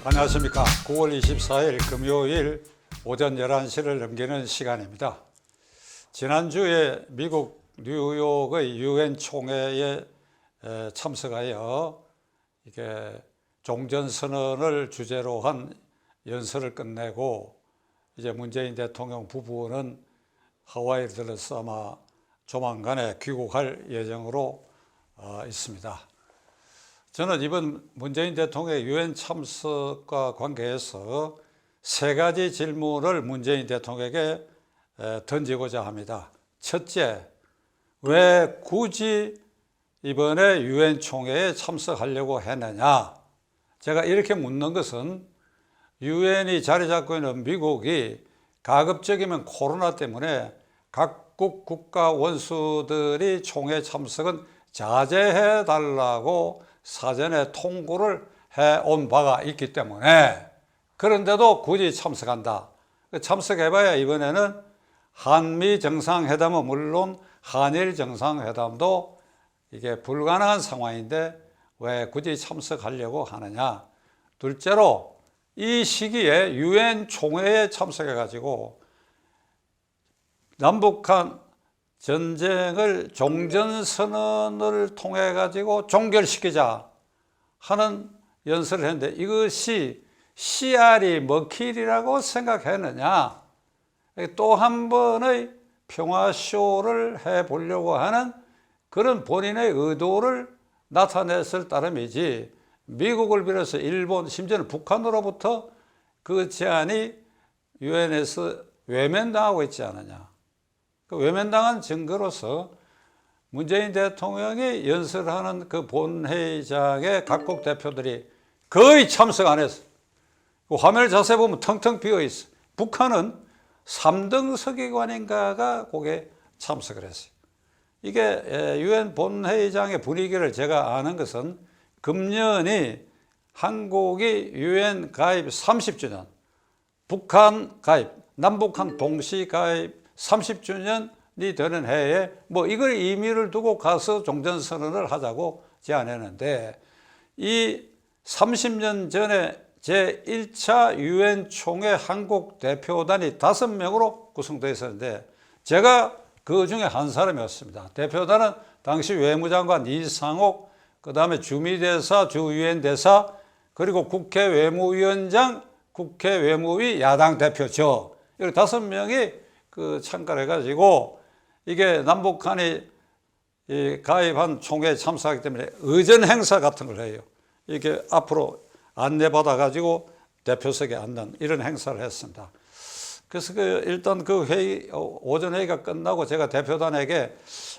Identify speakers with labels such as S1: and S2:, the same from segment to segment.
S1: 안녕하십니까. 9월 24일 금요일 오전 11시를 넘기는 시간입니다. 지난주에 미국 뉴욕의 유엔 총회에 참석하여 이게 종전선언을 주제로 한 연설을 끝내고 이제 문재인 대통령 부부는 하와이를 들어서 아마 조만간에 귀국할 예정으로 있습니다. 저는 이번 문재인 대통령의 유엔 참석과 관계해서 세 가지 질문을 문재인 대통령에게 던지고자 합니다. 첫째, 왜 굳이 이번에 유엔 총회에 참석하려고 했느냐? 제가 이렇게 묻는 것은 유엔이 자리 잡고 있는 미국이 가급적이면 코로나 때문에 각국 국가 원수들이 총회 참석은 자제해 달라고 사전에 통보를 해온 바가 있기 때문에, 그런데도 굳이 참석한다. 참석해봐야 이번에는 한미 정상회담은 물론 한일 정상회담도 이게 불가능한 상황인데 왜 굳이 참석하려고 하느냐. 둘째로 이 시기에 유엔 총회에 참석해가지고 남북한 전쟁을 종전선언을 통해 가지고 종결시키자 하는 연설을 했는데 이것이 씨알이 먹힐이라고 생각했느냐. 또 한 번의 평화쇼를 해보려고 하는 그런 본인의 의도를 나타냈을 따름이지, 미국을 비롯해서 일본 심지어는 북한으로부터 그 제안이 유엔에서 외면당하고 있지 않느냐. 그 외면당한 증거로서 문재인 대통령이 연설하는 그 본회의장에 각국 대표들이 거의 참석 안 했어요. 그 화면을 자세히 보면 텅텅 비어 있어요. 북한은 3등 서기관인가가 거기에 참석을 했어요. 이게 유엔 본회의장의 분위기를 제가 아는 것은 금년이 한국이 유엔 가입 30주년, 북한 가입, 남북한 동시 가입 30주년이 되는 해에 이걸 의미를 두고 가서 종전선언을 하자고 제안했는데, 이 30년 전에 제1차 유엔 총회 한국 대표단이 5명으로 구성되어 있었는데 제가 그 중에 한 사람이었습니다. 대표단은 당시 외무장관 이상옥, 그 다음에 주미대사, 주유엔 대사, 그리고 국회 외무위원장, 국회 외무위 야당 대표 저, 이렇게 5명이 참가를 해가지고 이게 남북한이 가입한 총회에 참석하기 때문에 의전 행사 같은 걸 해요. 이게 앞으로 안내받아가지고 대표석에 앉는 이런 행사를 했습니다. 그래서 일단 그 회의, 오전 회의가 끝나고 제가 대표단에게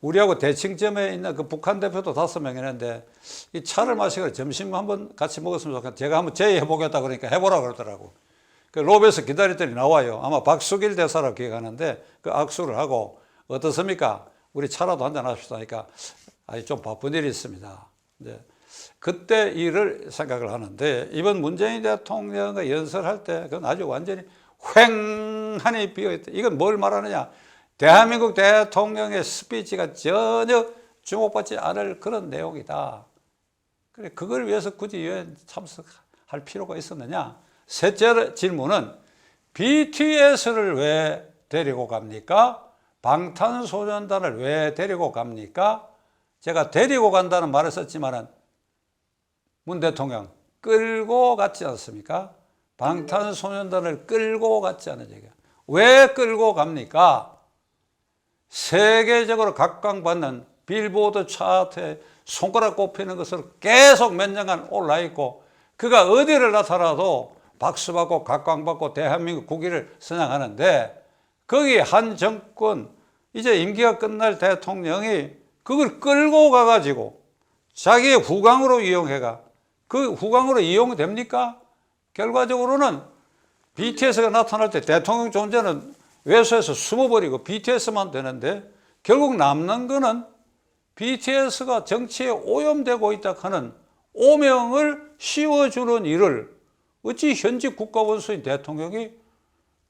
S1: 우리하고 대칭점에 있는 그 북한 대표도 5명 있는데 이 차를 마시고 점심 한번 같이 먹었으면 좋겠다. 제가 한번 제의해보겠다 그러니까 해보라 그러더라고. 그 로비에서 기다렸더니 나와요. 아마 박수길 대사라고 기억하는데 그 악수를 하고 어떻습니까? 우리 차라도 한잔 합시다 하니까 좀 바쁜 일이 있습니다. 이제 그때 일을 생각을 하는데 이번 문재인 대통령과 연설할 때 그건 아주 완전히 휑하니 비어있다. 이건 뭘 말하느냐. 대한민국 대통령의 스피치가 전혀 주목받지 않을 그런 내용이다. 그래, 그걸 위해서 굳이 유엔 참석할 필요가 있었느냐. 셋째 질문은 BTS를 왜 데리고 갑니까? 방탄소년단을 왜 데리고 갑니까? 제가 데리고 간다는 말을 썼지만은 문 대통령 끌고 갔지 않습니까? 방탄소년단을 끌고 갔지 않은 얘기야. 왜 끌고 갑니까? 세계적으로 각광받는 빌보드 차트에 손가락 꼽히는 것으로 계속 몇 년간 올라 있고 그가 어디를 나타나도 박수받고 각광받고 대한민국 국위를 선양하는데 거기 한 정권 이제 임기가 끝날 대통령이 그걸 끌고 가가지고 자기의 후광으로 이용해가 그 후광으로 이용됩니까? 결과적으로는 BTS가 나타날 때 대통령 존재는 외소에서 숨어버리고 BTS만 되는데 결국 남는 거는 BTS가 정치에 오염되고 있다 하는 오명을 씌워주는 일을 어찌 현직 국가원수인 대통령이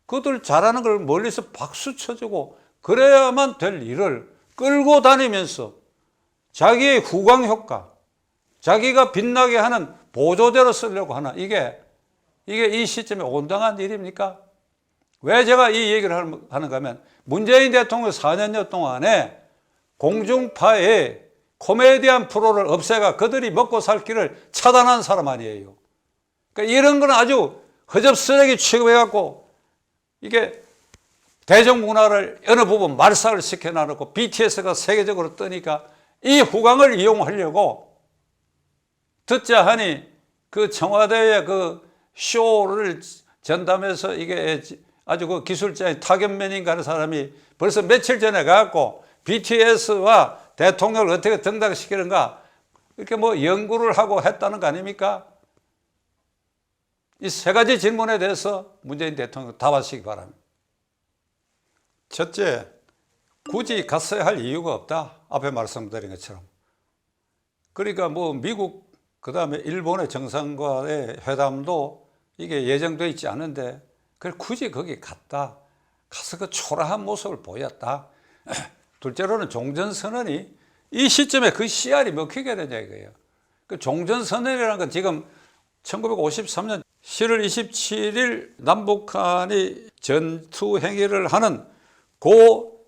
S1: 그들 잘하는 걸 멀리서 박수 쳐주고 그래야만 될 일을 끌고 다니면서 자기의 후광 효과, 자기가 빛나게 하는 보조제로 쓰려고 하나, 이게 이게 이 시점에 온당한 일입니까? 왜 제가 이 얘기를 하는가 하면 문재인 대통령 4년여 동안에 공중파에 코미디언 프로를 없애가 그들이 먹고 살 길을 차단한 사람 아니에요. 그러니까 이런 거는 아주 허접스레게 취급해갖고 이게 대중문화를 어느 부분 말살을 시켜놔놓고 BTS가 세계적으로 뜨니까 이 후광을 이용하려고 듣자 하니 그 청와대의 그 쇼를 전담해서 이게 아주 그 기술자인 타견맨인가 하는 사람이 벌써 며칠 전에 가갖고 BTS와 대통령을 어떻게 등장시키는가 이렇게 뭐 연구를 하고 했다는 거 아닙니까? 이 세 가지 질문에 대해서 문재인 대통령 답하시기 바랍니다. 첫째, 굳이 갔어야 할 이유가 없다. 앞에 말씀드린 것처럼. 그러니까 뭐 미국 그다음에 일본의 정상과의 회담도 이게 예정되어 있지 않은데 그걸 굳이 거기 갔다. 가서 그 초라한 모습을 보였다. 둘째로는 종전선언이 이 시점에 그 씨알이 먹히게 되냐 이거예요. 그 종전선언이라는 건 지금 1953년 10월 27일 남북한이 전투 행위를 하는 그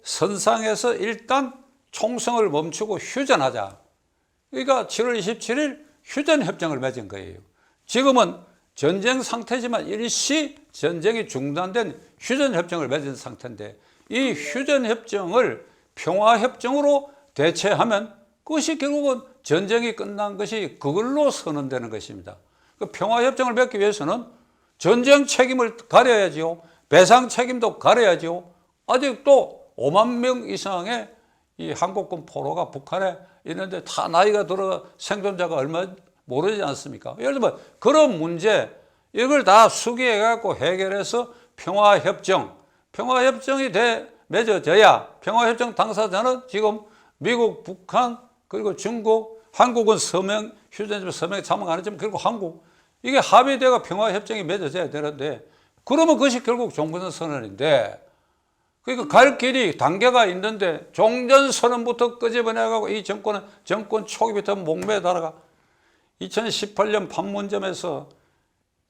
S1: 선상에서 일단 총성을 멈추고 휴전하자. 그러니까 7월 27일 휴전협정을 맺은 거예요. 지금은 전쟁 상태지만 일시 전쟁이 중단된 휴전협정을 맺은 상태인데 이 휴전협정을 평화협정으로 대체하면 그것이 결국은 전쟁이 끝난 것이 그걸로 선언되는 것입니다. 그 평화협정을 맺기 위해서는 전쟁 책임을 가려야지요. 배상 책임도 가려야지요. 아직도 5만 명 이상의 이 한국군 포로가 북한에 있는데 다 나이가 들어 생존자가 얼마 모르지 않습니까? 예를 들면 그런 문제 이걸 다 수기해 갖고 해결해서 평화협정이 맺어져야 평화협정 당사자는 지금 미국, 북한 그리고 중국, 한국은 서명 휴전 서명에 참여 안 했지만 그리고 한국 이게 합의되고 평화협정이 맺어져야 되는데 그러면 그것이 결국 종전선언인데 그러니까 갈 길이 단계가 있는데 종전선언부터 끄집어내가고 이 정권 초기부터 목매달아가 2018년 판문점에서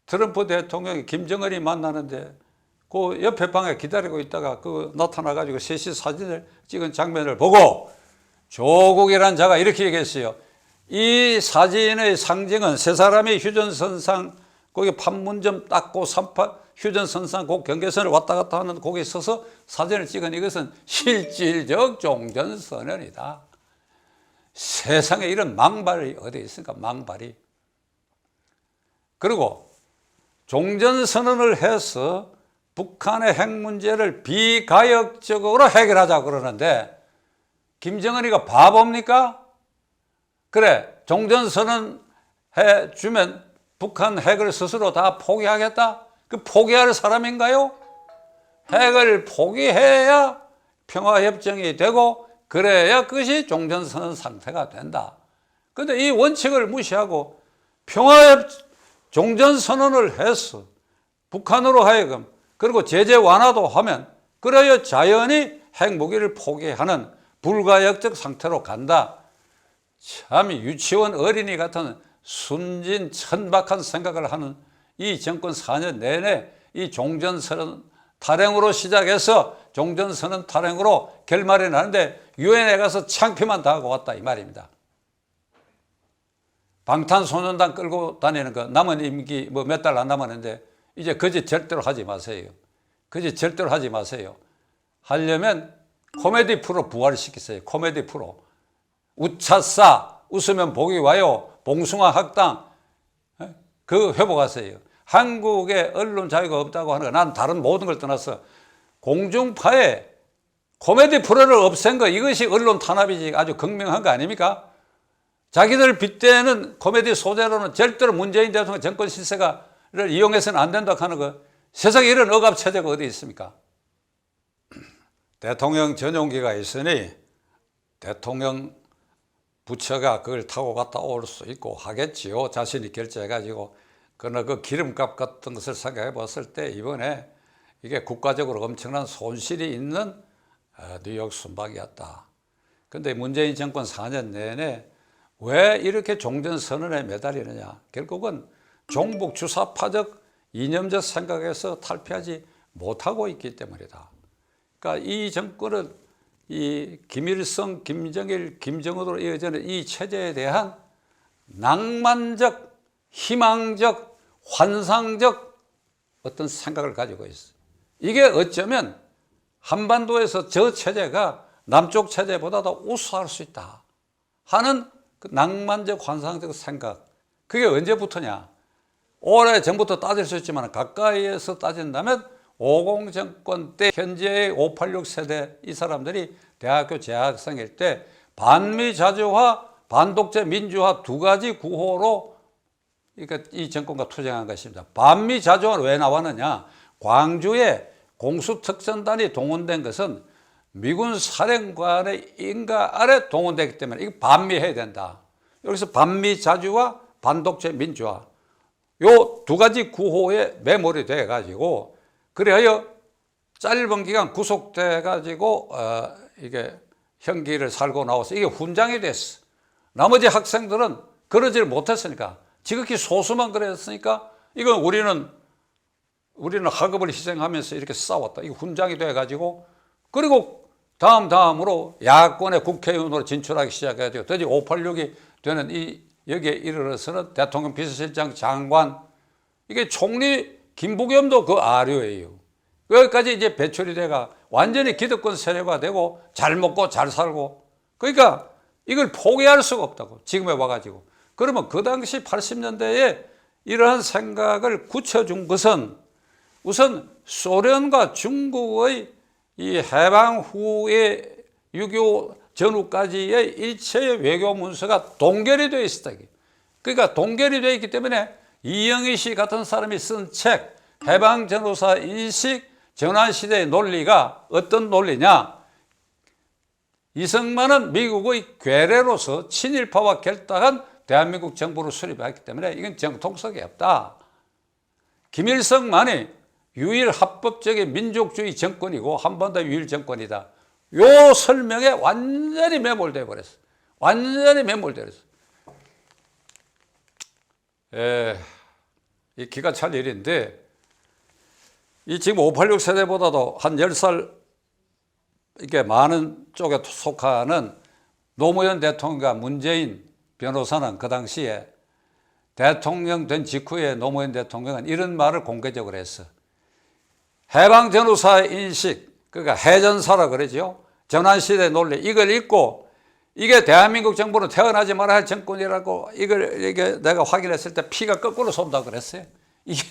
S1: 트럼프 대통령이 김정은이 만나는데 그 옆에 방에 기다리고 있다가 그 나타나가지고 셋이 사진을 찍은 장면을 보고 조국이라는 자가 이렇게 얘기했어요. 이 사진의 상징은 세 사람이 휴전선상 거기 판문점 닦고 휴전선상 그 경계선을 왔다 갔다 하는 거기에 서서 사진을 찍은 이것은 실질적 종전선언이다. 세상에 이런 망발이 어디 있습니까? 망발이. 그리고 종전선언을 해서 북한의 핵 문제를 비가역적으로 해결하자 그러는데 김정은이가 바보입니까? 그래 종전선언 해주면 북한 핵을 스스로 다 포기하겠다? 그 포기할 사람인가요? 핵을 포기해야 평화협정이 되고 그래야 그것이 종전선언 상태가 된다. 그런데 이 원칙을 무시하고 종전선언을 해서 북한으로 하여금 그리고 제재 완화도 하면 그래야 자연히 핵무기를 포기하는 불가역적 상태로 간다. 참 유치원 어린이 같은 순진 천박한 생각을 하는 이 정권 4년 내내 이 종전선언 탈행으로 시작해서 종전선언 탈행으로 결말이 나는데 유엔에 가서 창피만 당하고 왔다 이 말입니다. 방탄소년단 끌고 다니는 거 남은 임기 뭐 몇 달 안 남았는데 이제 그 짓 절대로 하지 마세요. 그 짓 절대로 하지 마세요. 하려면 코미디 프로 부활시키세요. 코미디 프로. 우차싸 웃으면 복이 와요. 봉숭아 학당 그 회복하세요. 한국에 언론 자유가 없다고 하는 거 난 다른 모든 걸 떠나서 공중파에 코미디 프로를 없앤 거 이것이 언론 탄압이지 아주 극명한 거 아닙니까? 자기들 빗대는 코미디 소재로는 절대로 문재인 대통령 정권 실세가를 이용해서는 안 된다고 하는 거 세상에 이런 억압 체제가 어디 있습니까? 대통령 전용기가 있으니 대통령 부처가 그걸 타고 갔다 올 수 있고 하겠지요. 자신이 결제해가지고. 그러나 그 기름값 같은 것을 생각해 봤을 때 이번에 이게 국가적으로 엄청난 손실이 있는 뉴욕 순방이었다. 그런데 문재인 정권 4년 내내 왜 이렇게 종전선언에 매달리느냐. 결국은 종북 주사파적 이념적 생각에서 탈피하지 못하고 있기 때문이다. 그러니까 이 정권은 이 김일성, 김정일, 김정은으로 이어지는 이 체제에 대한 낭만적, 희망적, 환상적 어떤 생각을 가지고 있어. 이게 어쩌면 한반도에서 저 체제가 남쪽 체제보다도 우수할 수 있다 하는 그 낭만적, 환상적 생각. 그게 언제부터냐? 오래전부터 따질 수 있지만 가까이에서 따진다면 50 정권 때 현재의 586 세대 이 사람들이 대학교 재학생일 때 반미자주화, 반독재 민주화 두 가지 구호로 이 정권과 투쟁한 것입니다. 반미자주화는 왜 나왔느냐? 광주에 공수특전단이 동원된 것은 미군 사령관의 인가 아래 동원되기 때문에 이거 반미해야 된다. 여기서 반미자주화, 반독재 민주화 요 두 가지 구호에 매몰이 돼 가지고 그래야 짧은 기간 구속돼 가지고 이게 형기를 살고 나와서 이게 훈장이 됐어. 나머지 학생들은 그러질 못했으니까 지극히 소수만 그랬으니까 이건 우리는 학업을 희생하면서 이렇게 싸웠다. 이거 훈장이 돼 가지고 그리고 다음으로 야권의 국회의원으로 진출하기 시작해가지고 드디어 586이 되는 여기에 이르러서는 대통령 비서실장 장관 이게 총리 김부겸도 그 아류예요. 여기까지 이제 배출이 돼가 완전히 기득권 세력화 되고 잘 먹고 잘 살고 그러니까 이걸 포기할 수가 없다고 지금에 와가지고 그러면 그 당시 80년대에 이러한 생각을 굳혀준 것은 우선 소련과 중국의 이 해방 후에 6.25 전후까지의 일체의 외교 문서가 동결이 되어 있었다. 그러니까 동결이 되어 있기 때문에 이영희 씨 같은 사람이 쓴 책 해방 전후사 인식 전환시대의 논리가 어떤 논리냐? 이승만은 미국의 괴뢰로서 친일파와 결탁한 대한민국 정부를 수립했기 때문에 이건 정통성이 없다. 김일성만이 유일 합법적인 민족주의 정권이고 한반도 유일 정권이다. 요 설명에 완전히 매몰돼 버렸어. 완전히 매몰돼 버렸어. 이 기가 찰 일인데 이 지금 586 세대보다도 한 10살 이렇게 많은 쪽에 속하는 노무현 대통령과 문재인 변호사는 그 당시에 대통령 된 직후에 노무현 대통령은 이런 말을 공개적으로 했어. 해방 전후사의 인식, 그러니까 해전사라 그러죠. 전환시대 논리, 이걸 읽고 이게 대한민국 정부는 태어나지 말아야 할 정권이라고 이게 내가 확인했을 때 피가 거꾸로 쏜다 그랬어요. 이게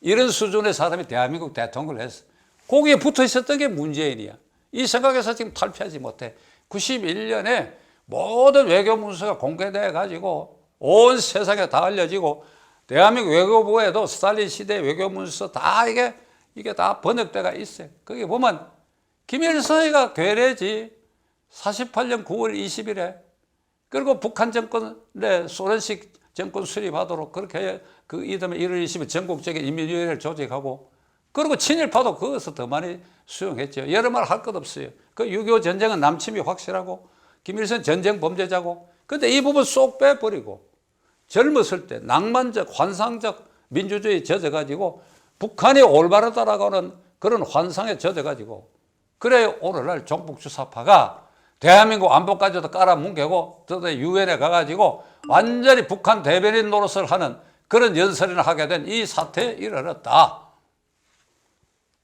S1: 이런 수준의 사람이 대한민국 대통령을 했어. 거기에 붙어 있었던 게 문재인이야. 이 생각에서 지금 탈피하지 못해. 91년에 모든 외교 문서가 공개돼 가지고 온 세상에 다 알려지고 대한민국 외교부에도 스탈린 시대 외교 문서 다 이게 다 번역돼가 있어요. 거기 보면 김일성이가 괴뢰지 48년 9월 20일에 그리고 북한 정권에 소련식 정권 수립하도록 그렇게 그 이듬해 1월 20일 전국적인 인민위원회를 조직하고 그리고 친일파도 거기서 더 많이 수용했죠. 여러 말 할 것 없어요. 그 6.25 전쟁은 남침이 확실하고 김일성 전쟁 범죄자고 근데 이 부분 쏙 빼버리고 젊었을 때 낭만적 환상적 민주주의에 젖어가지고 북한이 올바르다라고 하는 그런 환상에 젖어가지고 그래 오늘날 종북주사파가 대한민국 안보까지도 깔아뭉개고 유엔에 가가지고 완전히 북한 대변인 노릇을 하는 그런 연설을 하게 된 이 사태에 이르렀다.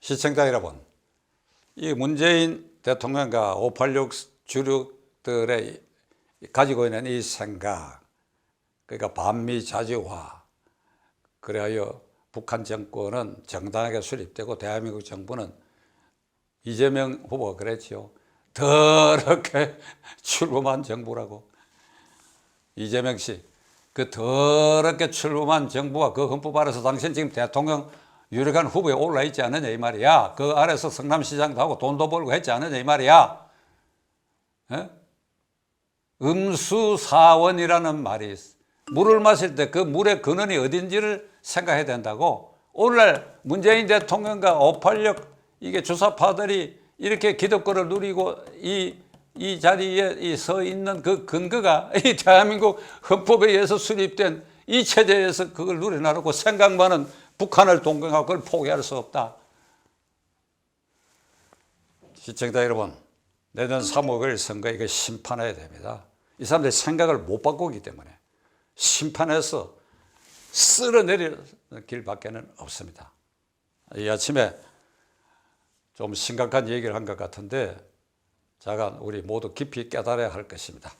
S1: 시청자 여러분, 이 문재인 대통령과 586 주력들의 가지고 있는 이 생각, 그러니까 반미자주화, 그래야 북한 정권은 정당하게 수립되고 대한민국 정부는 이재명 후보가 그랬죠. 더럽게 출범한 정부라고. 이재명 씨, 그 더럽게 출범한 정부가 그 헌법 아래서 당신 지금 대통령 유력한 후보에 올라 있지 않느냐 이 말이야. 그 아래서 성남시장도 하고 돈도 벌고 했지 않느냐 이 말이야. 에? 음수사원이라는 말이 있어. 물을 마실 때 그 물의 근원이 어딘지를 생각해야 된다고. 오늘날 문재인 대통령과 586 이게 주사파들이 이렇게 기득권을 누리고 이 자리에 서 있는 그 근거가 이 대한민국 헌법에 의해서 수립된 이 체제에서 그걸 누려나르고 생각만은 북한을 동경하고 그걸 포기할 수 없다. 시청자 여러분, 내년 3월 선거 이거 심판해야 됩니다. 이 사람들이 생각을 못 바꾸기 때문에 심판해서 쓸어내리는 길밖에는 없습니다. 이 아침에 좀 심각한 얘기를 한 것 같은데 자가 우리 모두 깊이 깨달아야 할 것입니다.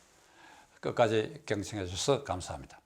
S1: 끝까지 경청해 주셔서 감사합니다.